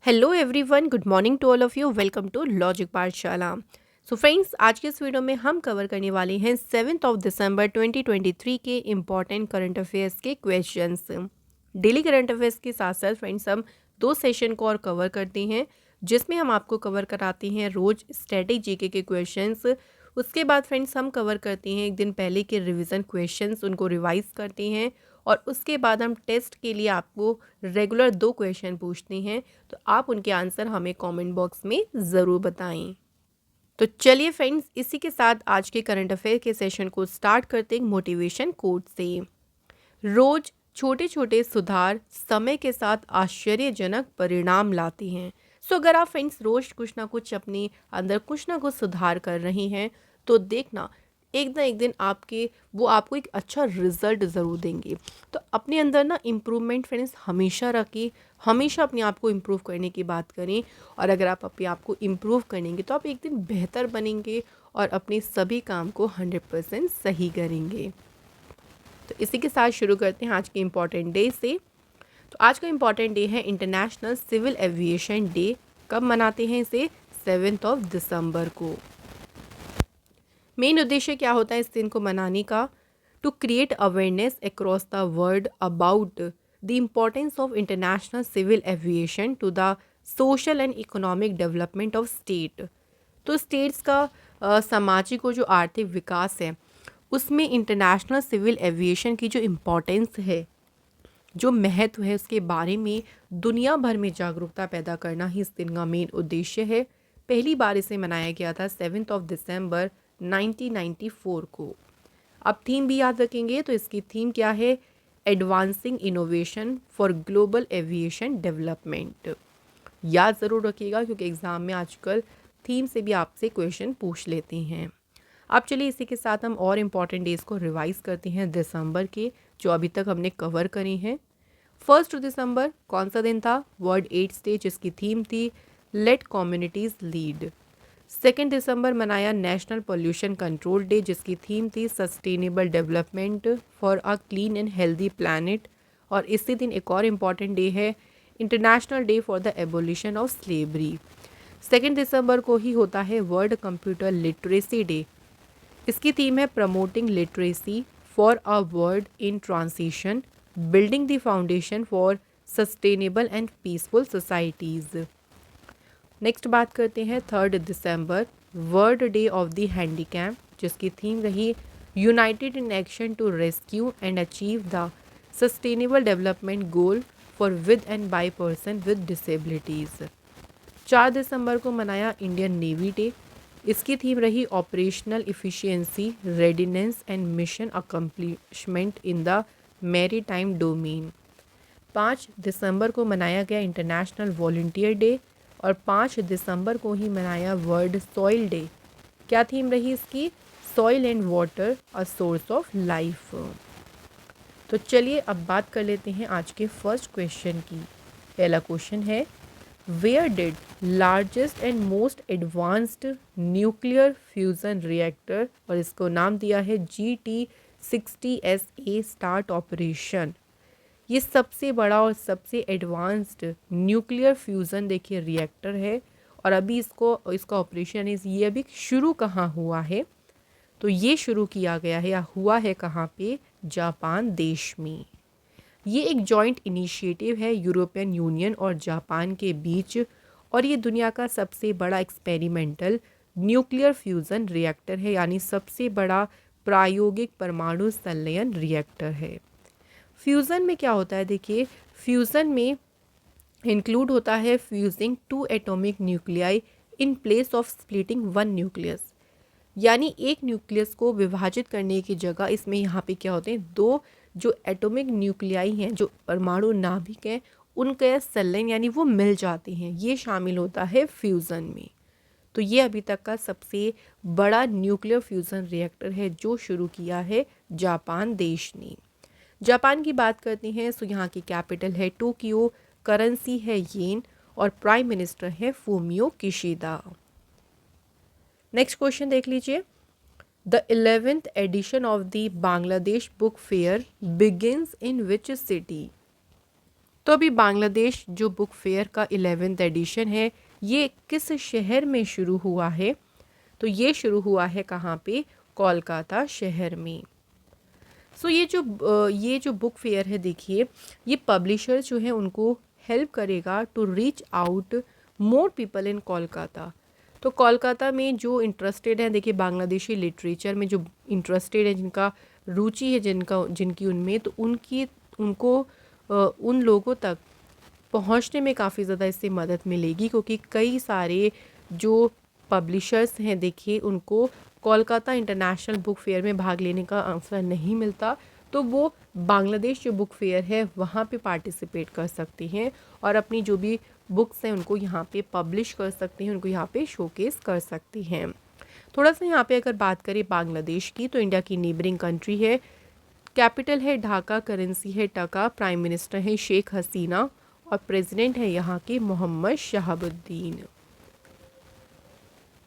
Hello everyone, good morning to all of you. Welcome to logic पाठशाला। So friends, आज के इस video में हम कवर करने वाले हैं 7 दिसंबर 2023 के इम्पॉर्टेंट करंट अफेयर्स के क्वेश्चंस। डेली करंट अफेयर्स के साथ साथ फ्रेंड्स हम दो सेशन को और कवर करते हैं, जिसमें हम आपको कवर कराते हैं रोज स्टैटिक जीके के क्वेश्चंस। उसके बाद फ्रेंड्स हम कवर करते हैं एक दिन पहले के रिवीजन क्वेश्चंस, उनको रिवाइज करते हैं और उसके बाद हम टेस्ट के लिए आपको रेगुलर दो क्वेश्चन पूछते हैं, तो आप उनके आंसर हमें कमेंट बॉक्स में ज़रूर बताएं। तो चलिए फ्रेंड्स, इसी के साथ आज के करंट अफेयर के सेशन को स्टार्ट करते हैं मोटिवेशन कोट से। रोज छोटे छोटे सुधार समय के साथ आश्चर्यजनक परिणाम लाते हैं। सो अगर आप फ्रेंड्स रोज कुछ ना कुछ अपने अंदर कुछ ना कुछ सुधार कर रहे हैं, तो देखना एक ना एक दिन वो आपको एक अच्छा रिजल्ट ज़रूर देंगे। तो अपने अंदर ना इम्प्रूवमेंट फ्रेंड्स हमेशा रखिए, हमेशा अपने आप को इम्प्रूव करने की बात करें। और अगर आप अपने आप को इम्प्रूव करेंगे तो आप एक दिन बेहतर बनेंगे और अपने सभी काम को 100% सही करेंगे। तो इसी के साथ शुरू करते हैं आज के इम्पॉर्टेंट डे से। तो आज का इम्पॉर्टेंट डे है इंटरनेशनल सिविल एविएशन डे। कब मनाते हैं इसे? 7 दिसंबर को। मेन उद्देश्य क्या होता है इस दिन को मनाने का? To create awareness across the world about the importance of international civil aviation to the social and economic development of state. तो स्टेट्स का सामाजिक और जो आर्थिक विकास है, उसमें इंटरनेशनल सिविल एविएशन की जो इम्पोर्टेंस है, जो महत्व है, उसके बारे में दुनिया भर में जागरूकता पैदा करना ही इस दिन का मेन उद्देश्य है। पहली बार इसे मनाया गया था 7 दिसंबर 1994 को। अब थीम भी याद रखेंगे, तो इसकी थीम क्या है? Advancing innovation for global aviation development. याद ज़रूर रखिएगा क्योंकि एग्ज़ाम में आजकल थीम से भी आपसे क्वेश्चन पूछ लेते हैं। अब चलिए इसी के साथ हम और इम्पॉर्टेंट डेज़ को रिवाइज करते हैं दिसंबर के, जो अभी तक हमने कवर करे हैं। 1 दिसंबर कौन सा दिन था? वर्ल्ड एड्स डे, जिसकी थीम थी लेट कम्युनिटीज़ लीड। 2 दिसंबर मनाया नेशनल पोल्यूशन कंट्रोल डे, जिसकी थीम थी sustainable development for a clean and healthy planet. और इसी दिन एक और इम्पॉर्टेंट डे है international day for the abolition of slavery. 2 दिसंबर को ही होता है वर्ल्ड कंप्यूटर लिटरेसी डे। इसकी थीम है promoting literacy for a world in transition, building the foundation for sustainable and peaceful societies. Next बात करते हैं 3 दिसंबर, world day of the handicap, जिसकी थीम रही united in action to rescue and achieve the sustainable development goal for with and by person with disabilities. 4 दिसंबर को मनाया Indian navy day. इसकी थीम रही operational efficiency, readiness and mission accomplishment in the maritime domain. 5 दिसंबर को मनाया गया international volunteer day और 5 दिसंबर को ही मनाया वर्ल्ड सॉइल डे। क्या थीम रही इसकी? Soil and water a source of life. तो चलिए अब बात कर लेते हैं आज के फर्स्ट क्वेश्चन की। पहला क्वेश्चन है, where did largest and most advanced nuclear fusion reactor, और इसको नाम दिया है GT60SA स्टार्ट ऑपरेशन। ये सबसे बड़ा और सबसे एडवांस्ड न्यूक्लियर फ्यूज़न देखिए रिएक्टर है, और अभी इसका ऑपरेशन ये अभी शुरू कहाँ हुआ है? तो ये शुरू किया गया है या हुआ है कहाँ पे? जापान देश में। ये एक जॉइंट इनिशिएटिव है यूरोपियन यूनियन और जापान के बीच, और ये दुनिया का सबसे बड़ा एक्सपेरिमेंटल न्यूक्लियर फ्यूज़न रिएक्टर है, यानी सबसे बड़ा प्रायोगिक परमाणु संलयन रिएक्टर है। फ्यूज़न में क्या होता है? देखिए, फ्यूज़न में इंक्लूड होता है fusing 2 atomic nuclei in place of splitting 1 nucleus. यानी एक न्यूक्लियस को विभाजित करने की जगह इसमें यहाँ पे क्या होते हैं? 2 जो एटॉमिक न्यूक्लियाई हैं, जो परमाणु नाभिक हैं, उनके संलयन यानी वो मिल जाते हैं, ये शामिल होता है फ्यूज़न में। तो ये अभी तक का सबसे बड़ा न्यूक्लियर फ्यूज़न रिएक्टर है जो शुरू किया है जापान देश ने। जापान की बात करते हैं तो यहाँ की कैपिटल है टोक्यो, करेंसी है येन और प्राइम मिनिस्टर है फूमियो किशिदा। नेक्स्ट क्वेश्चन देख लीजिए। The 11th edition of the Bangladesh book fair begins in which city. तो अभी बांग्लादेश जो बुक फेयर का 11th एडिशन है ये किस शहर में शुरू हुआ है? तो ये शुरू हुआ है कहाँ पे? कोलकाता शहर में। सो ये जो बुक फेयर है देखिए, ये पब्लिशर्स जो है उनको हेल्प करेगा to reach out more people in Kolkata. तो कोलकाता में जो इंटरेस्टेड हैं, देखिए बांग्लादेशी लिटरेचर में जो इंटरेस्टेड है, जिनका रुचि है, जिनकी उनमें, तो उनको उन लोगों तक पहुंचने में काफ़ी ज़्यादा इससे मदद मिलेगी, क्योंकि कई सारे जो पब्लिशर्स हैं देखिए उनको कोलकाता इंटरनेशनल बुक फेयर में भाग लेने का अवसर नहीं मिलता, तो वो बांग्लादेश जो बुक फेयर है वहाँ पे पार्टिसिपेट कर सकते हैं और अपनी जो भी बुक्स हैं उनको यहाँ पे पब्लिश कर सकते हैं, उनको यहाँ पे शोकेस कर सकते हैं। थोड़ा सा यहाँ पे अगर बात करें बांग्लादेश की, तो इंडिया की नेबरिंग कंट्री है, कैपिटल है ढाका, करेंसी है टका, प्राइम मिनिस्टर है शेख हसीना और प्रेसिडेंट है यहाँ के मोहम्मद शहाबुद्दीन।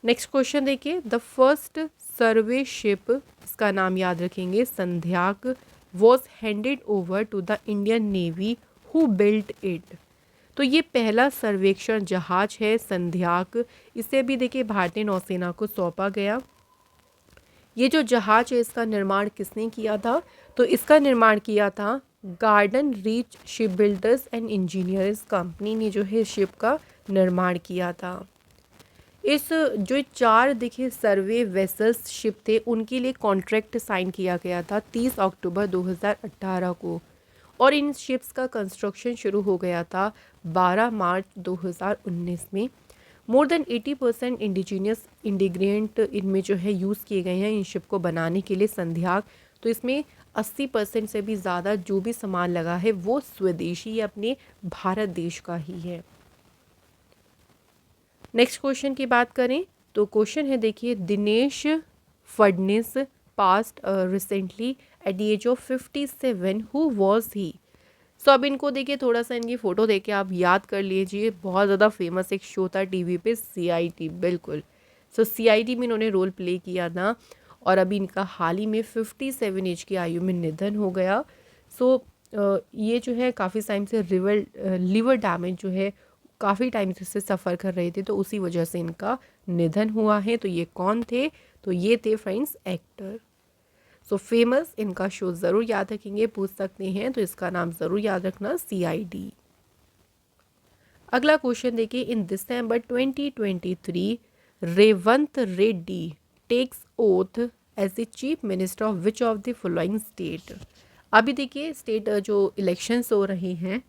नेक्स्ट क्वेश्चन देखिए, द फर्स्ट सर्वे शिप, इसका नाम याद रखेंगे, Sandhayak, was handed over to the Indian navy, who built it. तो ये पहला सर्वेक्षण जहाज है संध्याक, इसे भी देखिए भारतीय नौसेना को सौंपा गया। ये जो जहाज है इसका निर्माण किसने किया था? तो इसका निर्माण किया था garden reach ship builders and engineers company ने जो है शिप का निर्माण किया था। इस जो 4 देखिए सर्वे वेसल्स शिप थे उनके लिए कॉन्ट्रैक्ट साइन किया गया था 30 अक्टूबर 2018 को, और इन शिप्स का कंस्ट्रक्शन शुरू हो गया था 12 मार्च 2019 में। मोर देन 80% इंडिजीनियस इंग्रेडिएंट इनमें जो है यूज़ किए गए हैं इन शिप को बनाने के लिए संध्याक। तो इसमें 80% से भी ज़्यादा जो भी सामान लगा है वो स्वदेशी अपने भारत देश का ही है। नेक्स्ट क्वेश्चन की बात करें तो क्वेश्चन है देखिए, Dinesh Phadnis passed recently at the age of 57, who was he. So अब इनको देखिए, थोड़ा सा इनकी फ़ोटो देके आप याद कर लीजिए, बहुत ज़्यादा फेमस एक शो था टीवी पे CID, बिल्कुल। सो CID में इन्होंने रोल प्ले किया था और अभी इनका हाल ही में 57 एज की आयु में निधन हो गया। सो ये जो है काफ़ी टाइम से लिवर डैमेज जो है काफ़ी टाइम से सफ़र कर रहे थे, तो उसी वजह से इनका निधन हुआ है। तो ये कौन थे? तो ये थे फ्रेंड्स एक्टर। सो फेमस, इनका शो ज़रूर याद रखेंगे, पूछ सकते हैं, तो इसका नाम ज़रूर याद रखना CID। अगला क्वेश्चन देखिए, in December 2023 Revanth Reddy takes oath as the chief minister of which of the following state. अभी देखिए स्टेट जो इलेक्शंस हो रहे हैं,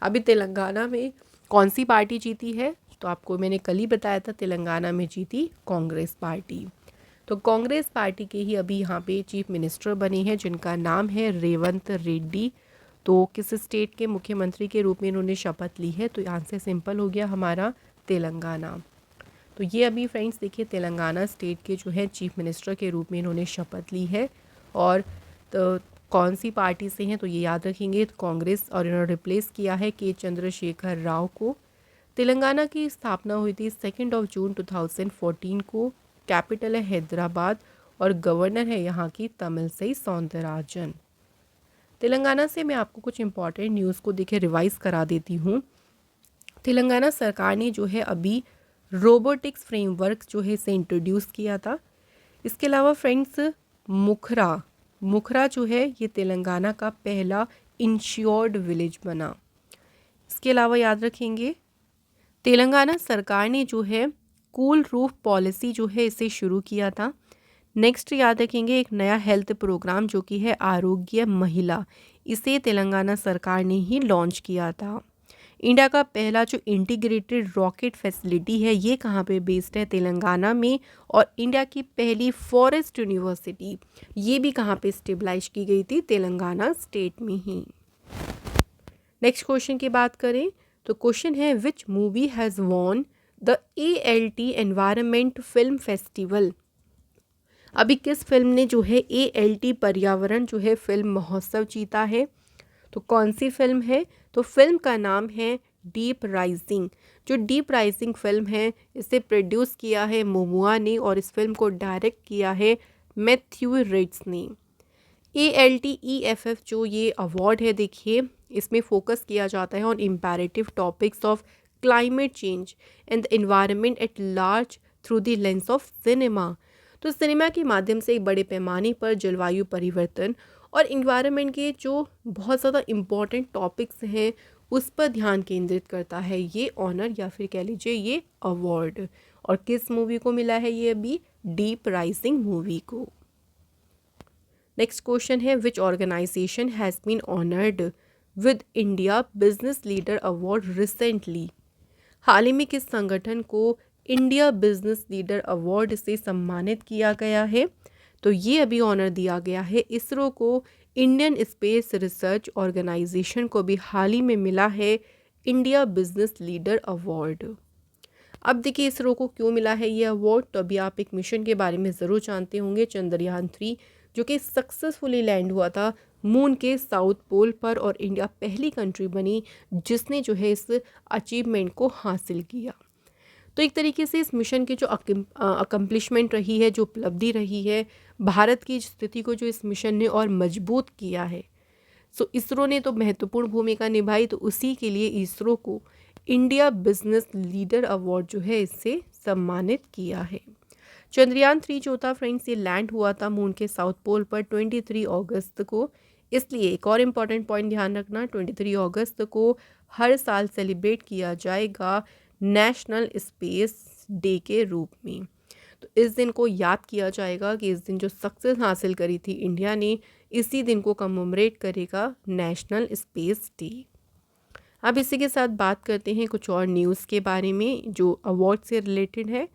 अभी तेलंगाना में कौन सी पार्टी जीती है? तो आपको मैंने कल ही बताया था, तेलंगाना में जीती कांग्रेस पार्टी। तो कांग्रेस पार्टी के ही अभी यहाँ पे चीफ मिनिस्टर बने हैं जिनका नाम है रेवंत रेड्डी। तो किस स्टेट के मुख्यमंत्री के रूप में इन्होंने शपथ ली है? तो आंसर सिंपल हो गया हमारा, तेलंगाना। तो ये अभी फ्रेंड्स देखिए तेलंगाना स्टेट के जो है चीफ मिनिस्टर के रूप में इन्होंने शपथ ली है। और तो कौन सी पार्टी से हैं? तो ये याद रखेंगे, कांग्रेस, और इन्होंने रिप्लेस किया है के चंद्रशेखर राव को। तेलंगाना की स्थापना हुई थी 2 जून 2014 को। कैपिटल है हैदराबाद और गवर्नर है यहाँ की तमिलसाई सौंदरराजन। तेलंगाना से मैं आपको कुछ इंपॉर्टेंट न्यूज़ को देखिए रिवाइज करा देती हूँ। तेलंगाना सरकार ने जो है अभी रोबोटिक्स फ्रेमवर्क जो है इसे इंट्रोड्यूस किया था। इसके अलावा फ्रेंड्स मुखरा जो है ये तेलंगाना का पहला इंश्योर्ड विलेज बना। इसके अलावा याद रखेंगे तेलंगाना सरकार ने जो है कूल रूफ पॉलिसी जो है इसे शुरू किया था। नेक्स्ट याद रखेंगे एक नया हेल्थ प्रोग्राम जो कि है आरोग्य महिला, इसे तेलंगाना सरकार ने ही लॉन्च किया था। इंडिया का पहला जो इंटीग्रेटेड रॉकेट फैसिलिटी है ये कहाँ पे बेस्ड है? तेलंगाना में। और इंडिया की पहली फॉरेस्ट यूनिवर्सिटी ये भी कहाँ पे स्टेबलाइज की गई थी? तेलंगाना स्टेट में ही। नेक्स्ट क्वेश्चन की बात करें तो क्वेश्चन है, which movie has won the ALT environment film festival. अभी किस फिल्म ने जो है ALT पर्यावरण जो है फिल्म महोत्सव जीता है? तो कौन सी फिल्म है? तो फिल्म का नाम है डीप राइजिंग। जो डीप राइजिंग फिल्म है इसे प्रोड्यूस किया है मोमुआ ने और इस फिल्म को डायरेक्ट किया है मैथ्यू रिड्स ने। ALT EFF जो ये अवार्ड है देखिए इसमें फोकस किया जाता है on imperative topics of climate change and the environment at large through the lens of cinema. तो सिनेमा के माध्यम से एक बड़े पैमाने पर जलवायु परिवर्तन और इन्वायरमेंट के जो बहुत ज़्यादा इम्पॉर्टेंट टॉपिक्स हैं उस पर ध्यान केंद्रित करता है ये ऑनर या फिर कह लीजिए ये अवार्ड। और किस मूवी को मिला है ये अभी? डीप राइजिंग मूवी को। नेक्स्ट क्वेश्चन है which organization has been honoured with India business leader award recently. हाल ही में किस संगठन को इंडिया बिजनेस लीडर अवार्ड से सम्मानित किया गया है? तो ये अभी ऑनर दिया गया है इसरो को। इंडियन स्पेस रिसर्च ऑर्गेनाइजेशन को भी हाल ही में मिला है इंडिया बिजनेस लीडर अवार्ड। अब देखिए इसरो को क्यों मिला है ये अवार्ड, तो अभी आप एक मिशन के बारे में ज़रूर जानते होंगे, चंद्रयान-3, जो कि सक्सेसफुली लैंड हुआ था मून के साउथ पोल पर, और इंडिया पहली कंट्री बनी जिसने जो है इस अचीवमेंट को हासिल किया। तो एक तरीके से इस मिशन की जो अकम्पलिशमेंट रही है, जो उपलब्धि रही है, भारत की स्थिति को जो इस मिशन ने और मजबूत किया है। सो इसरो ने तो महत्वपूर्ण भूमिका निभाई, तो उसी के लिए इसरो को इंडिया बिजनेस लीडर अवार्ड जो है इससे सम्मानित किया है। चंद्रयान-3 जो था फ्रेंड्स ये लैंड हुआ था मून के साउथ पोल पर 23 अगस्त को। इसलिए एक और इम्पॉर्टेंट पॉइंट ध्यान रखना, 23 अगस्त को हर साल सेलिब्रेट किया जाएगा नेशनल स्पेस डे के रूप में। तो इस दिन को याद किया जाएगा कि इस दिन जो सक्सेस हासिल करी थी इंडिया ने, इसी दिन को कमेमोरेट करेगा नेशनल स्पेस डे। अब इसी के साथ बात करते हैं कुछ और न्यूज़ के बारे में जो अवार्ड से रिलेटेड है।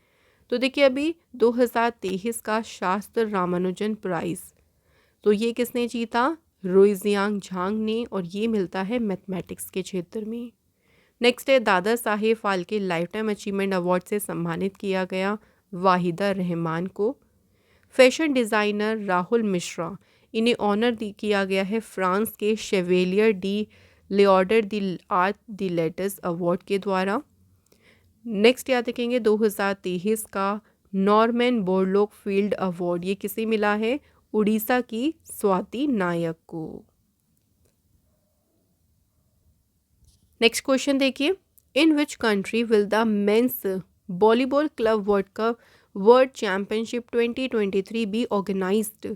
तो देखिए अभी 2023 का शास्त्र रामानुजन प्राइज़, तो ये किसने जीता? रुइजियांग झांग ने, और ये मिलता है मैथमेटिक्स के क्षेत्र में। नेक्स्ट है Dada Saheb Phalke lifetime achievement award से सम्मानित किया गया वाहिदा रहमान को। फैशन डिज़ाइनर राहुल मिश्रा, इन्हें ऑनर किया गया है फ्रांस के शेवेलियर डी लियोडर दी आर्ट दी लेटस अवार्ड के द्वारा। नेक्स्ट याद रखेंगे 2023 का नॉर्मन बोरलॉग फील्ड अवार्ड, ये किसे मिला है? उड़ीसा की स्वाति नायक को। नेक्स्ट क्वेश्चन देखिए, in which country will the men's volleyball club world championship 2023 be organized.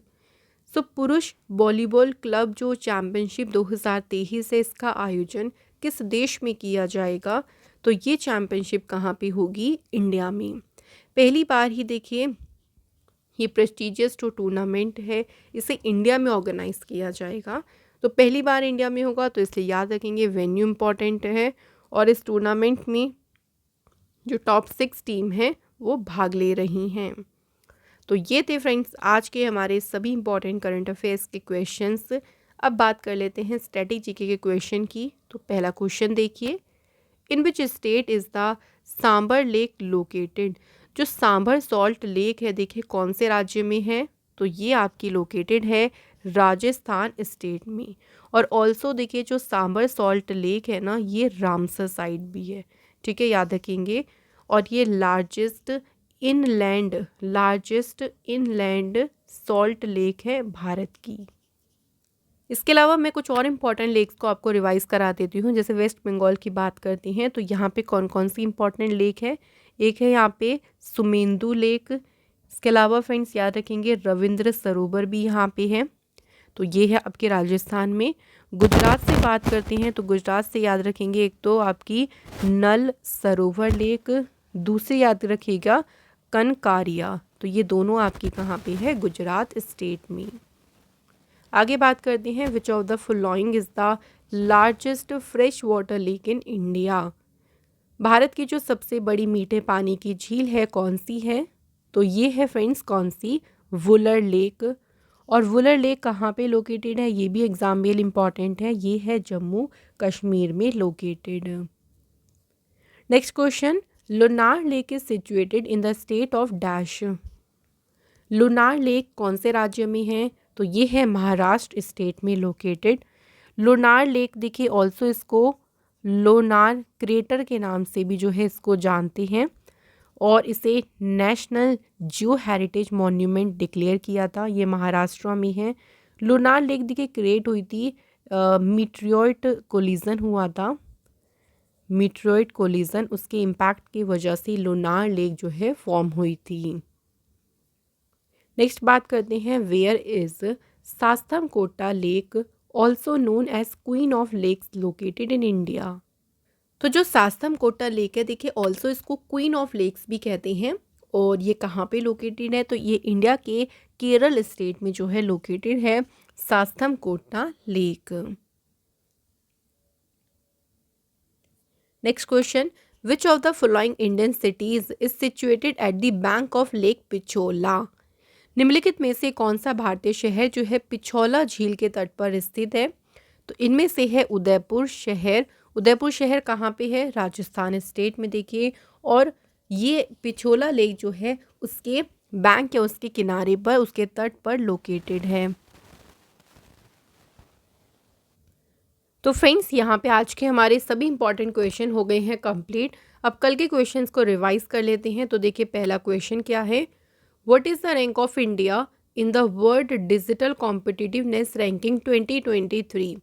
So पुरुष वॉलीबॉल क्लब जो चैंपियनशिप 2023 है इसका आयोजन किस देश में किया जाएगा? तो ये चैंपियनशिप कहाँ पे होगी? इंडिया में। पहली बार ही देखिए ये प्रेस्टीजियस जो टूर्नामेंट है इसे इंडिया में ऑर्गेनाइज किया जाएगा, तो पहली बार इंडिया में होगा, तो इसलिए याद रखेंगे वेन्यू इम्पॉर्टेंट है। और इस टूर्नामेंट में जो टॉप 6 टीम है वो भाग ले रही हैं। तो ये थे फ्रेंड्स आज के हमारे सभी इंपॉर्टेंट करंट अफेयर्स के क्वेश्चंस। अब बात कर लेते हैं स्टैटिक जीके के क्वेश्चन की। तो पहला क्वेश्चन देखिए, in which state is the Sambhar lake located. जो सांबर सॉल्ट लेक है देखिए कौन से राज्य में है? तो ये आपकी लोकेटेड है राजस्थान स्टेट में। और ऑल्सो देखिए जो सांबर सॉल्ट लेक है ना ये रामसर साइट भी है, ठीक है, याद रखेंगे। और ये लार्जेस्ट इनलैंड सॉल्ट लेक है भारत की। इसके अलावा मैं कुछ और इम्पॉर्टेंट लेक्स को आपको रिवाइज करा देती हूँ। जैसे वेस्ट बंगाल की बात करती हैं तो यहाँ पे कौन कौन सी इंपॉर्टेंट लेक है? एक है यहाँ पे सुमेंदु लेक। इसके अलावा फ्रेंड्स याद रखेंगे रविंद्र सरोवर भी यहाँ पे है, तो ये है आपके राजस्थान में। गुजरात से बात करते हैं तो गुजरात से याद रखेंगे एक तो आपकी नल सरोवर लेक, दूसरी याद रखिएगा कनकारिया। तो ये दोनों आपकी कहाँ पे है? गुजरात स्टेट में। आगे बात करते हैं विच of the following is the largest fresh water lake in India. Bharat की जो सबसे बड़ी मीठे पानी की झील है कौन सी है? तो ये है फ्रेंड्स कौन सी? वुलर लेक। और वुलर लेक कहाँ पे लोकेटेड है? ये भी एग्जाम में इम्पॉर्टेंट है, ये है जम्मू कश्मीर में located. Next question, lunar lake is situated in the state of dash. Lunar lake कौन से राज्य में है? तो ये है महाराष्ट्र स्टेट में लोकेटेड। लुनार लेक देखिए ऑल्सो इसको लोनार क्रेटर के नाम से भी जो है इसको जानते हैं, और इसे नेशनल जियो हेरिटेज मॉन्यूमेंट डिक्लेयर किया था। ये महाराष्ट्र में है। लुनार लेक देखिए क्रिएट हुई थी मीट्रियोइट कोलिजन हुआ था, मीट्रियोइट कोलिजन, उसके इम्पैक्ट की वजह से लोनार लेक जो है फॉर्म हुई थी। नेक्स्ट बात करते हैं, where is Sasthamcotta lake also known as queen of lakes located in India. तो जो सास्तमकोटा लेक है, देखिए ऑल्सो इसको क्वीन ऑफ लेक्स भी कहते हैं, और ये कहाँ पे लोकेटेड है, तो ये इंडिया के केरल स्टेट में जो है लोकेटेड है Sasthamcotta lake. Next question, which of the following Indian cities is situated at the bank of lake Pichola. निम्नलिखित में से कौन सा भारतीय शहर जो है पिछोला झील के तट पर स्थित है, तो इनमें से है उदयपुर शहर। उदयपुर शहर कहाँ पे है, राजस्थान स्टेट में देखिए, और ये पिछोला लेक जो है उसके बैंक या उसके किनारे पर, उसके तट पर लोकेटेड है। तो फ्रेंड्स, यहाँ पे आज के हमारे सभी इंपॉर्टेंट क्वेश्चन हो गए हैं कंप्लीट। अब कल के क्वेश्चंस को रिवाइज कर लेते हैं। तो देखिए पहला क्वेश्चन क्या है, what is the rank of India in the world digital competitiveness ranking 2023।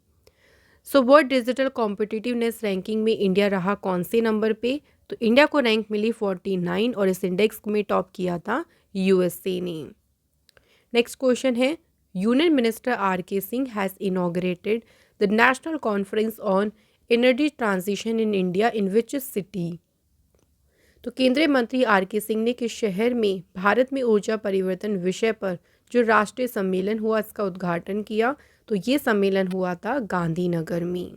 So world digital competitiveness ranking में इंडिया रहा कौन से नंबर पे, तो इंडिया को रैंक मिली 49, और इस इंडेक्स में टॉप किया था यूएसए ने। नेक्स्ट क्वेश्चन है, यूनियन मिनिस्टर आर के Singh has inaugurated the national conference on energy transition in India in which city. तो केंद्रीय मंत्री आर के सिंह ने किस शहर में भारत में ऊर्जा परिवर्तन विषय पर जो राष्ट्रीय सम्मेलन हुआ इसका उद्घाटन किया, तो ये सम्मेलन हुआ था गांधीनगर में।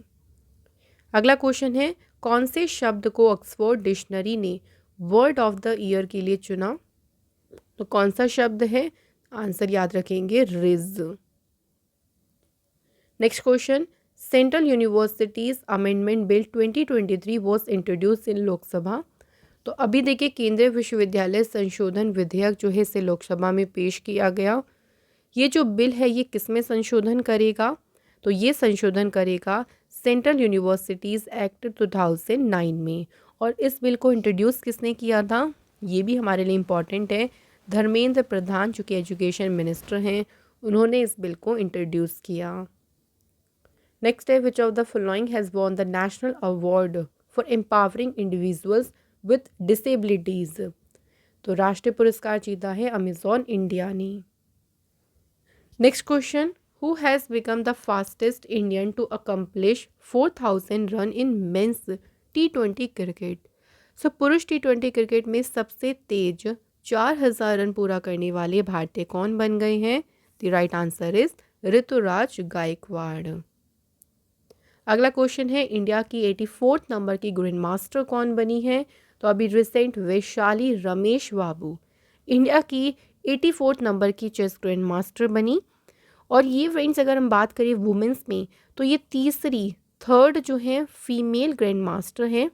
अगला क्वेश्चन है, कौन से शब्द को ऑक्सफोर्ड डिक्शनरी ने वर्ड ऑफ द ईयर के लिए चुना, तो कौन सा शब्द है, आंसर याद रखेंगे ridge. Next question, central universities amendment bill 2023 was introduce इन लोकसभा। तो अभी देखिए केंद्रीय विश्वविद्यालय संशोधन विधेयक जो है इसे लोकसभा में पेश किया गया। ये जो बिल है ये किस में संशोधन करेगा, तो ये संशोधन करेगा सेंट्रल यूनिवर्सिटीज़ एक्ट 2009 में। और इस बिल को इंट्रोड्यूस किसने किया था, ये भी हमारे लिए इम्पॉर्टेंट है, धर्मेंद्र प्रधान जो कि एजुकेशन मिनिस्टर हैं, उन्होंने इस बिल को इंट्रोड्यूस किया। नेक्स्ट है, which of the following has won the national award for empowering individuals with disabilities. तो राष्ट्रीय पुरस्कार जीता है अमेजॉन इंडिया ने। Next question, who has become the fastest Indian to accomplish 4000 run in men's T20 cricket. So पुरुष T20 cricket में सबसे तेज 4000 run पूरा करने वाले भारतीय कौन बन गए हैं, the right answer is Ruturaj Gaikwad. अगला क्वेश्चन है, इंडिया की 84th नंबर की ग्रैंड मास्टर कौन बनी है, तो अभी रिसेंट वैशाली रमेश बाबू इंडिया की 84th नंबर की चेस ग्रैंड मास्टर बनी। और ये फ्रेंड्स अगर हम बात करें वुमेंस में, तो ये थर्ड जो है फीमेल ग्रैंड मास्टर हैं।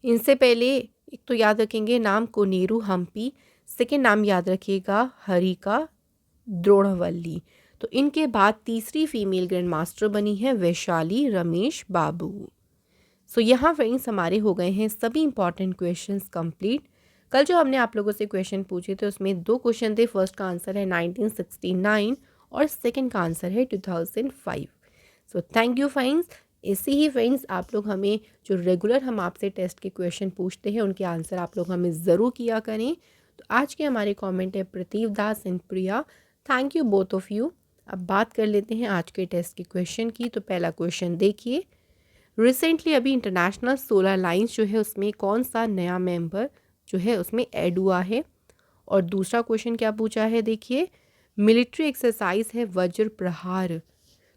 इनसे पहले एक तो याद रखेंगे नाम कोनेरू हम्पी, सेकेंड नाम याद रखिएगा हरिका द्रोणवल्ली। तो इनके बाद तीसरी फीमेल ग्रैंड मास्टर बनी है वैशाली रमेश बाबू। सो यहाँ फ्रेंड्स हमारे हो गए हैं सभी इंपॉर्टेंट क्वेश्चंस कंप्लीट। कल जो हमने आप लोगों से क्वेश्चन पूछे थे उसमें 2 क्वेश्चन थे, फर्स्ट का आंसर है 1969 और सेकंड का आंसर है 2005। So thank you friends. ऐसे ही फ्रेंड्स आप लोग हमें जो रेगुलर हम आपसे टेस्ट के क्वेश्चन पूछते हैं उनके आंसर आप लोग हमें ज़रूर किया करें। तो आज के हमारे कमेंट है Prateev Das and Priya, thank you both of you. अब बात कर लेते हैं आज के टेस्ट के क्वेश्चन की। तो पहला क्वेश्चन देखिए, रिसेंटली अभी इंटरनेशनल सोलर लाइंस जो है उसमें कौन सा नया मेंबर जो है उसमें ऐड हुआ है। और दूसरा क्वेश्चन क्या पूछा है, देखिए मिलिट्री एक्सरसाइज है वज्र प्रहार।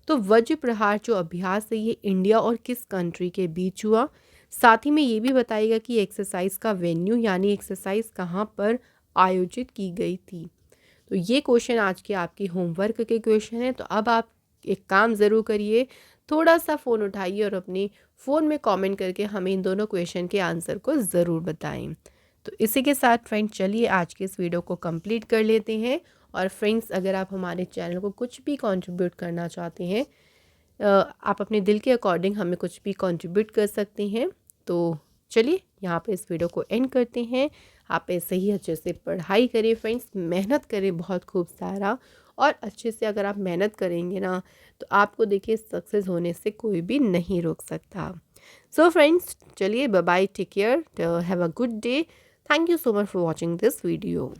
तो वज्र प्रहार जो अभ्यास है ये इंडिया और किस कंट्री के बीच हुआ। साथ ही में ये भी बताएगा कि एक्सरसाइज का वेन्यू यानी एक्सरसाइज कहाँ पर आयोजित की गई थी। तो ये क्वेश्चन आज के आपकी होमवर्क के क्वेश्चन है। तो अब आप एक काम ज़रूर करिए, थोड़ा सा फ़ोन उठाइए और अपने फ़ोन में कमेंट करके हमें इन दोनों क्वेश्चन के आंसर को ज़रूर बताएं। तो इसी के साथ फ्रेंड्स चलिए आज के इस वीडियो को कंप्लीट कर लेते हैं। और फ्रेंड्स अगर आप हमारे चैनल को कुछ भी कंट्रीब्यूट करना चाहते हैं, आप अपने दिल के अकॉर्डिंग हमें कुछ भी कंट्रीब्यूट कर सकते हैं। तो चलिए यहाँ पे इस वीडियो को एंड करते हैं। आप ऐसे ही अच्छे से पढ़ाई करें फ्रेंड्स, मेहनत करें बहुत खूब सारा, और अच्छे से अगर आप मेहनत करेंगे ना, तो आपको देखिए सक्सेस होने से कोई भी नहीं रोक सकता। सो फ्रेंड्स, चलिए bye bye, take care, have a good day. Thank you so much for watching this video.